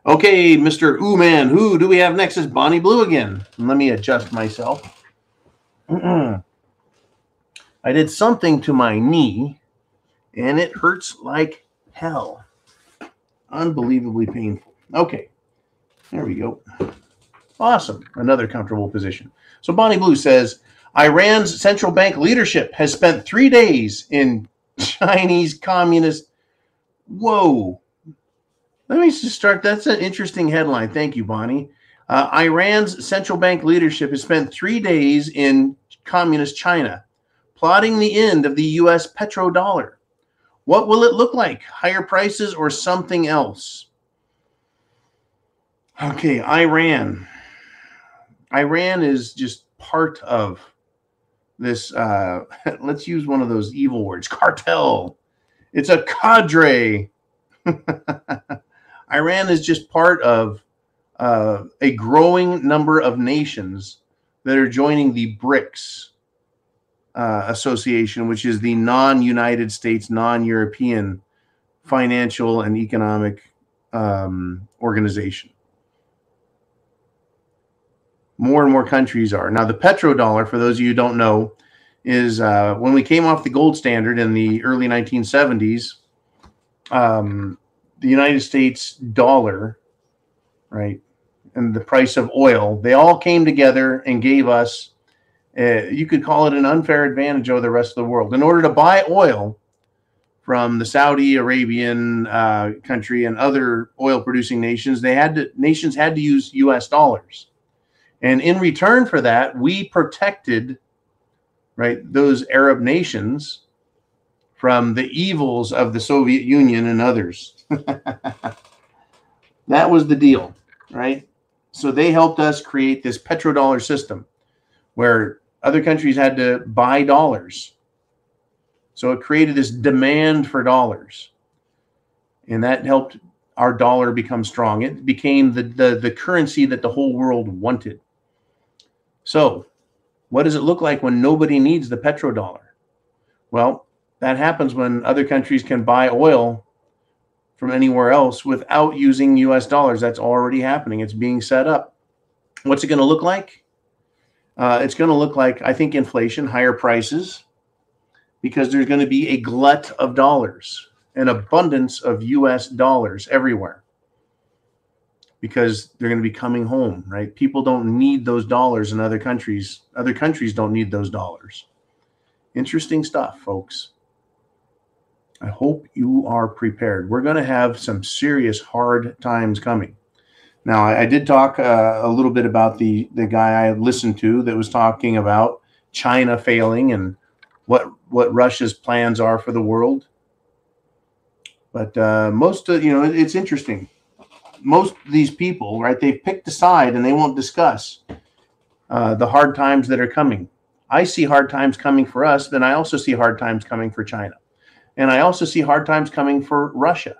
Okay, Mr. Ooh Man, who do we have next? Is Bonnie Blue again. Let me adjust myself. I did something to my knee, and it hurts like hell. Unbelievably painful. Okay, there we go. Awesome. Another comfortable position. So Bonnie Blue says, Iran's central bank leadership has spent 3 days in Chinese communist. Whoa. Let me just start. That's an interesting headline. Thank you, Bonnie. Iran's central bank leadership has spent 3 days in communist China, plotting the end of the U.S. petrodollar. What will it look like? Higher prices or something else? Okay, Iran. Iran is just part of this, let's use one of those evil words, cartel. It's a cadre. Iran is just part of a growing number of nations that are joining the BRICS association, which is the non-United States, non-European financial and economic organization. More and more countries are. Now, the petrodollar, for those of you who don't know, is when we came off the gold standard in the early 1970s, the United States dollar, right, and the price of oil, they all came together and gave us, you could call it an unfair advantage over the rest of the world. In order to buy oil from the Saudi Arabian country and other oil-producing nations, nations had to use U.S. dollars. And in return for that, we protected, right, those Arab nations from the evils of the Soviet Union and others. That was the deal, right? So they helped us create this petrodollar system where other countries had to buy dollars. So it created this demand for dollars. And that helped our dollar become strong. It became the currency that the whole world wanted. So what does it look like when nobody needs the petrodollar? Well, that happens when other countries can buy oil from anywhere else without using U.S. dollars. That's already happening. It's being set up. What's it going to look like? It's going to look like, I think, inflation, higher prices, because there's going to be a glut of dollars, an abundance of U.S. dollars everywhere, because they're going to be coming home, right? People don't need those dollars in other countries. Other countries don't need those dollars. Interesting stuff, folks. I hope you are prepared. We're going to have some serious hard times coming. Now, I did talk a little bit about the guy I listened to that was talking about China failing and what Russia's plans are for the world. But most of, it's interesting. Most of these people, right, they've picked a side and they won't discuss the hard times that are coming. I see hard times coming for us, then I also see hard times coming for China. And I also see hard times coming for Russia.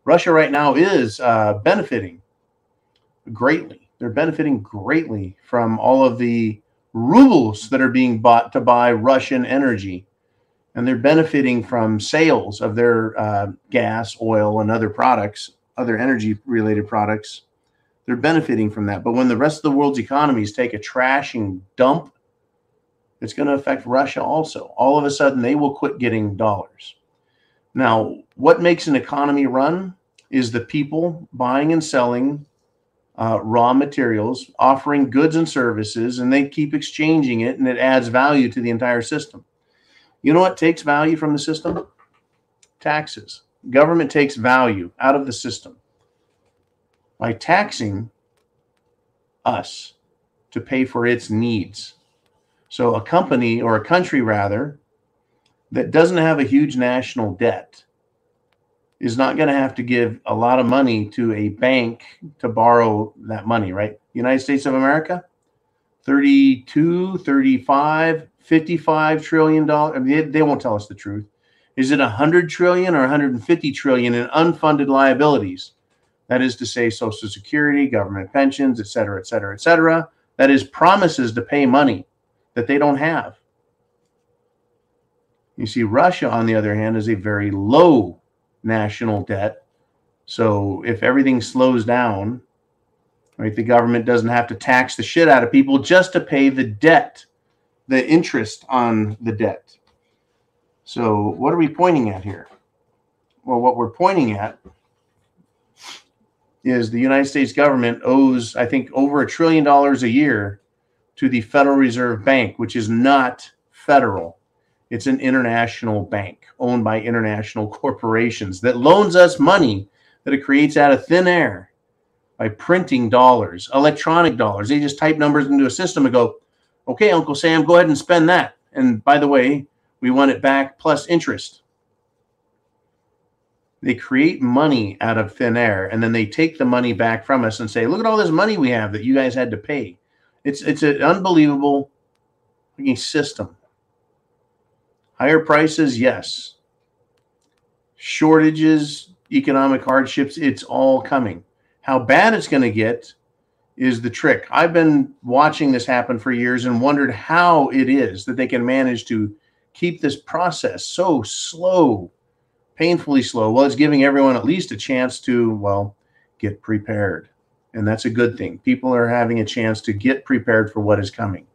Russia right now is benefiting greatly. They're benefiting greatly from all of the rubles that are being bought to buy Russian energy. and they're benefiting from sales of their gas, oil, and other products, other energy-related products. They're benefiting from that. But when the rest of the world's economies take a trashing dump, it's going to affect Russia also. All of a sudden, they will quit getting dollars. Now, what makes an economy run is the people buying and selling raw materials, offering goods and services, and they keep exchanging it, and it adds value to the entire system. You know what takes value from the system? Taxes. Government takes value out of the system by taxing us to pay for its needs. So a company, or a country rather, that doesn't have a huge national debt is not going to have to give a lot of money to a bank to borrow that money, right? United States of America, 32, 35, 55 trillion dollars. I mean, they won't tell us the truth. Is it 100 trillion or 150 trillion in unfunded liabilities? That is to say, Social Security, government pensions, et cetera, et cetera, et cetera. That is promises to pay money that they don't have. You see, Russia, on the other hand, is a very low national debt. So if everything slows down, right, the government doesn't have to tax the shit out of people just to pay the debt, the interest on the debt. So what are we pointing at here? Well, what we're pointing at is the United States government owes, I think, over $1 trillion a year to the Federal Reserve Bank, which is not federal. It's an international bank owned by international corporations that loans us money that it creates out of thin air by printing dollars, electronic dollars. They just type numbers into a system and go, okay, Uncle Sam, go ahead and spend that. And by the way, we want it back plus interest. They create money out of thin air, and then they take the money back from us and say, look at all this money we have that you guys had to pay. It's an unbelievable system. Higher prices, yes. Shortages, economic hardships, it's all coming. How bad it's going to get is the trick. I've been watching this happen for years and wondered how it is that they can manage to keep this process so slow, painfully slow. Well, it's giving everyone at least a chance to, well, get prepared. And that's a good thing. People are having a chance to get prepared for what is coming.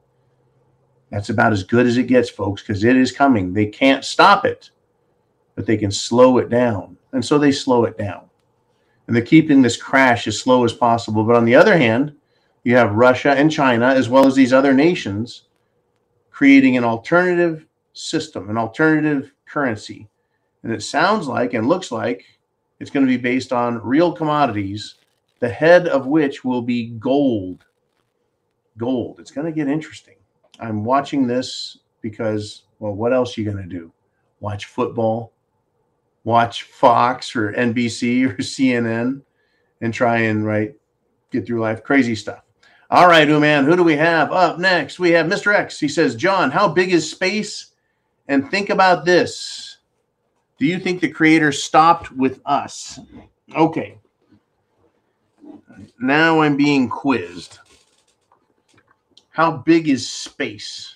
That's about as good as it gets, folks, because it is coming. They can't stop it, but they can slow it down. And so they slow it down. And they're keeping this crash as slow as possible. But on the other hand, you have Russia and China, as well as these other nations, creating an alternative system, an alternative currency. And it sounds like and looks like it's going to be based on real commodities, the head of which will be gold. Gold. It's going to get interesting. I'm watching this because, well, what else are you going to do? Watch football, watch Fox or NBC or CNN, and try and, get through life. Crazy stuff. All right, man, who do we have up next? We have Mr. X. He says, John, how big is space? And think about this. Do you think the creator stopped with us? Okay. Now I'm being quizzed. How big is space?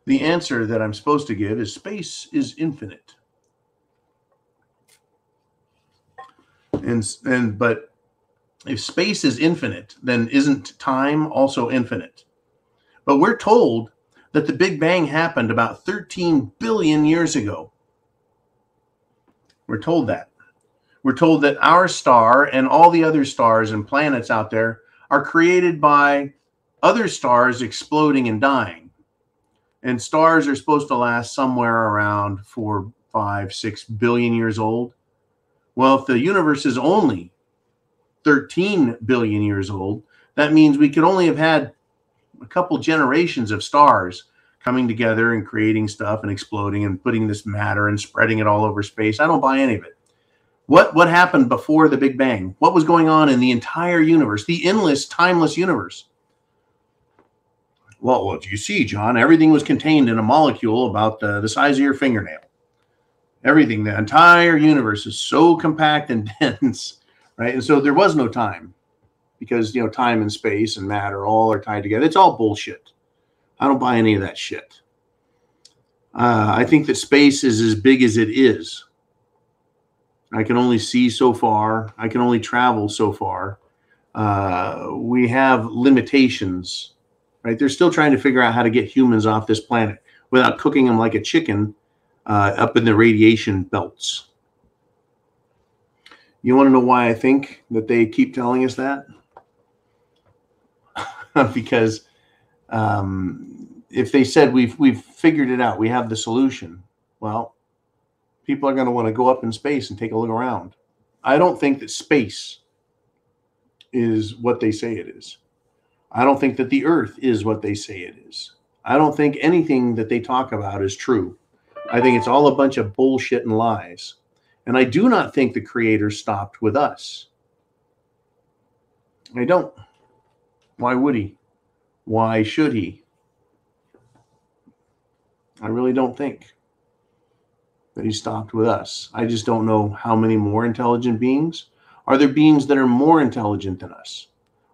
The answer that I'm supposed to give is space is infinite. But if space is infinite, then isn't time also infinite? But we're told that the Big Bang happened about 13 billion years ago. We're told that. We're told that our star and all the other stars and planets out there are created by other stars exploding and dying. And stars are supposed to last somewhere around 4, 5, 6 billion years old. Well, if the universe is only 13 billion years old, that means we could only have had a couple generations of stars coming together and creating stuff and exploding and putting this matter and spreading it all over space. I don't buy any of it. What happened before the Big Bang? What was going on in the entire universe, the endless, timeless universe? Well, you see, John, everything was contained in a molecule about the size of your fingernail. Everything, the entire universe is so compact and dense, right? And so there was no time. because, time and space and matter all are tied together. It's all bullshit. I don't buy any of that shit. I think that space is as big as it is. I can only see so far. I can only travel so far. We have limitations, right? They're still trying to figure out how to get humans off this planet without cooking them like a chicken up in the radiation belts. You want to know why I think that they keep telling us that? Because if they said we've figured it out, we have the solution, well, people are going to want to go up in space and take a look around. I don't think that space is what they say it is. I don't think that the earth is what they say it is. I don't think anything that they talk about is true. I think it's all a bunch of bullshit and lies. And I do not think the Creator stopped with us. I don't. Why would he? Why should he? I really don't think that he stopped with us. I just don't know how many more intelligent beings. Are there beings that are more intelligent than us?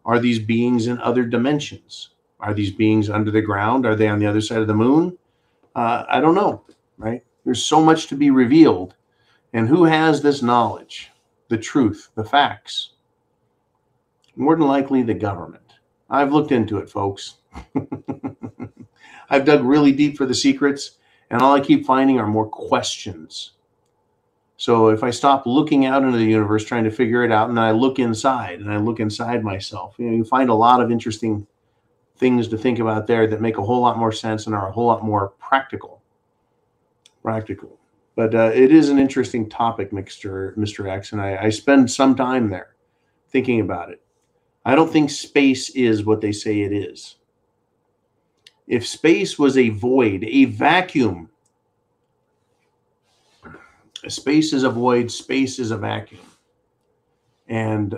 Are these beings in other dimensions? Are these beings under the ground? Are they on the other side of the moon? I don't know, right? There's so much to be revealed. And who has this knowledge, the truth, the facts? More than likely the government. I've looked into it, folks. I've dug really deep for the secrets, and all I keep finding are more questions. So if I stop looking out into the universe trying to figure it out, and then I look inside, and I look inside myself, you find a lot of interesting things to think about there that make a whole lot more sense and are a whole lot more practical. But it is an interesting topic, Mr. X, and I spend some time there thinking about it. I don't think space is what they say it is. If space was a void, a vacuum, space is a void, space is a vacuum. And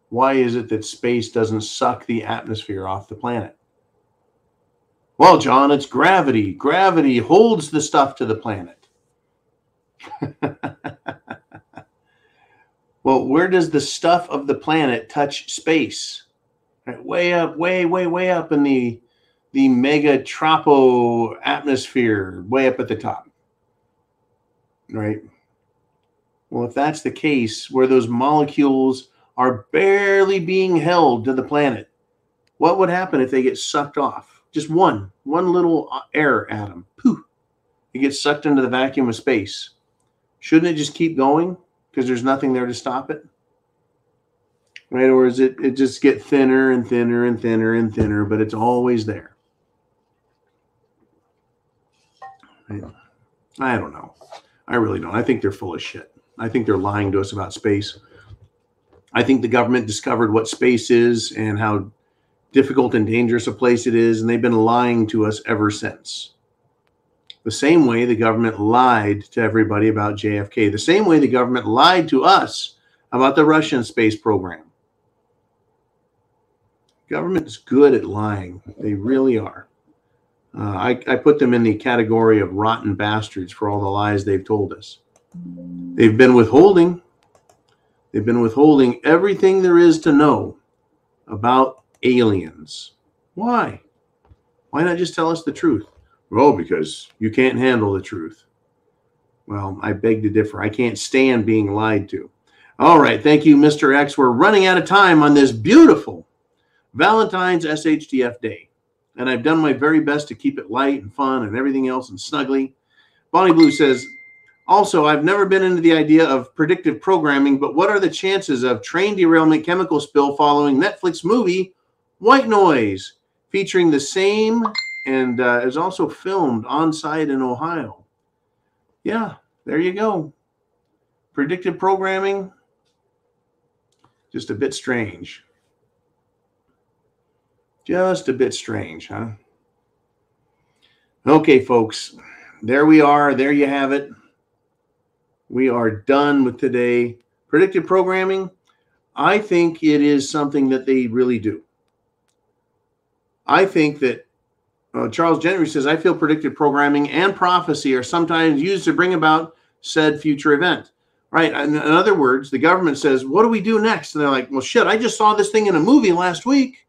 why is it that space doesn't suck the atmosphere off the planet? Well, John, it's gravity. Gravity holds the stuff to the planet. Well, where does the stuff of the planet touch space? Right, way up, way up in the megatropo atmosphere, way up at the top. Right? Well, if that's the case, where those molecules are barely being held to the planet, what would happen if they get sucked off? Just one little air atom. Poof. It gets sucked into the vacuum of space. Shouldn't it just keep going? Because there's nothing there to stop it, right? Or is it just get thinner and thinner and thinner and thinner, but it's always there? I don't know. I really don't. I think they're full of shit. I think they're lying to us about space. I think the government discovered what space is and how difficult and dangerous a place it is, and they've been lying to us ever since. The same way the government lied to everybody about JFK. The same way the government lied to us about the Russian space program. Government is good at lying. They really are. I put them in the category of rotten bastards for all the lies they've told us. They've been withholding. They've been withholding everything there is to know about aliens. Why? Why not just tell us the truth? Well, because you can't handle the truth. Well, I beg to differ. I can't stand being lied to. All right. Thank you, Mr. X. We're running out of time on this beautiful Valentine's SHTF day. And I've done my very best to keep it light and fun and everything else and snuggly. Bonnie Blue says, also, I've never been into the idea of predictive programming, but what are the chances of train derailment chemical spill following Netflix movie White Noise, featuring the same and is also filmed on site in Ohio? Yeah, there you go. Predictive programming, just a bit strange. Just a bit strange, huh? Okay, folks, there we are. There you have it. We are done with today. Predictive programming, I think it is something that they really do. I think that Charles Gentry says, I feel predictive programming and prophecy are sometimes used to bring about said future event. right? In other words, the government says, what do we do next? And they're like, well, shit, I just saw this thing in a movie last week.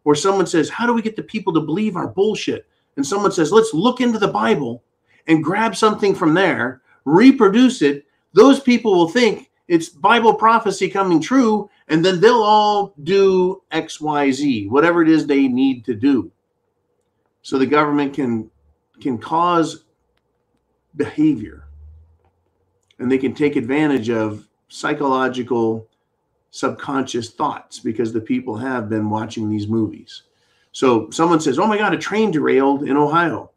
Or someone says, how do we get the people to believe our bullshit? And someone says, let's look into the Bible and grab something from there, reproduce it. Those people will think it's Bible prophecy coming true, and then they'll all do X, Y, Z, whatever it is they need to do. So the government can cause behavior, and they can take advantage of psychological subconscious thoughts because the people have been watching these movies. So someone says, oh my God, a train derailed in Ohio.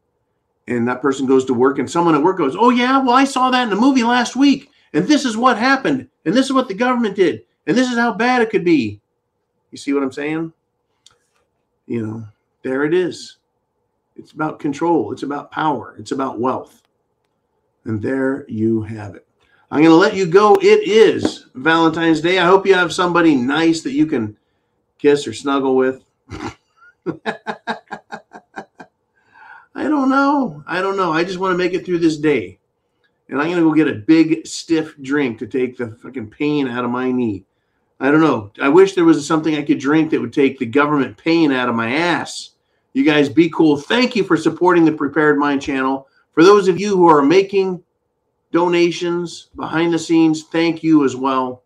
And that person goes to work, and someone at work goes, oh yeah, well, I saw that in a movie last week. And this is what happened. And this is what the government did. And this is how bad it could be. You see what I'm saying? You know, there it is. It's about control. It's about power. It's about wealth. And there you have it. I'm going to let you go. It is Valentine's Day. I hope you have somebody nice that you can kiss or snuggle with. I don't know. I just want to make it through this day. And I'm going to go get a big, stiff drink to take the fucking pain out of my knee. I don't know. I wish there was something I could drink that would take the government pain out of my ass. You guys be cool. Thank you for supporting the Prepared Mind channel. For those of you who are making donations behind the scenes, thank you as well.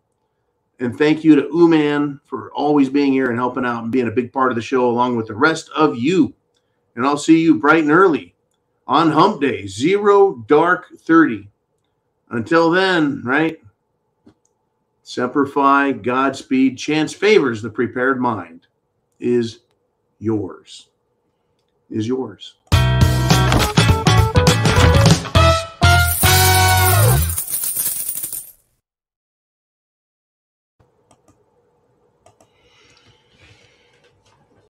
And thank you to Uman for always being here and helping out and being a big part of the show along with the rest of you. And I'll see you bright and early on Hump Day, 0 dark 30. Until then, right? Semper Fi, Godspeed, chance favors the prepared mind is yours. Is yours.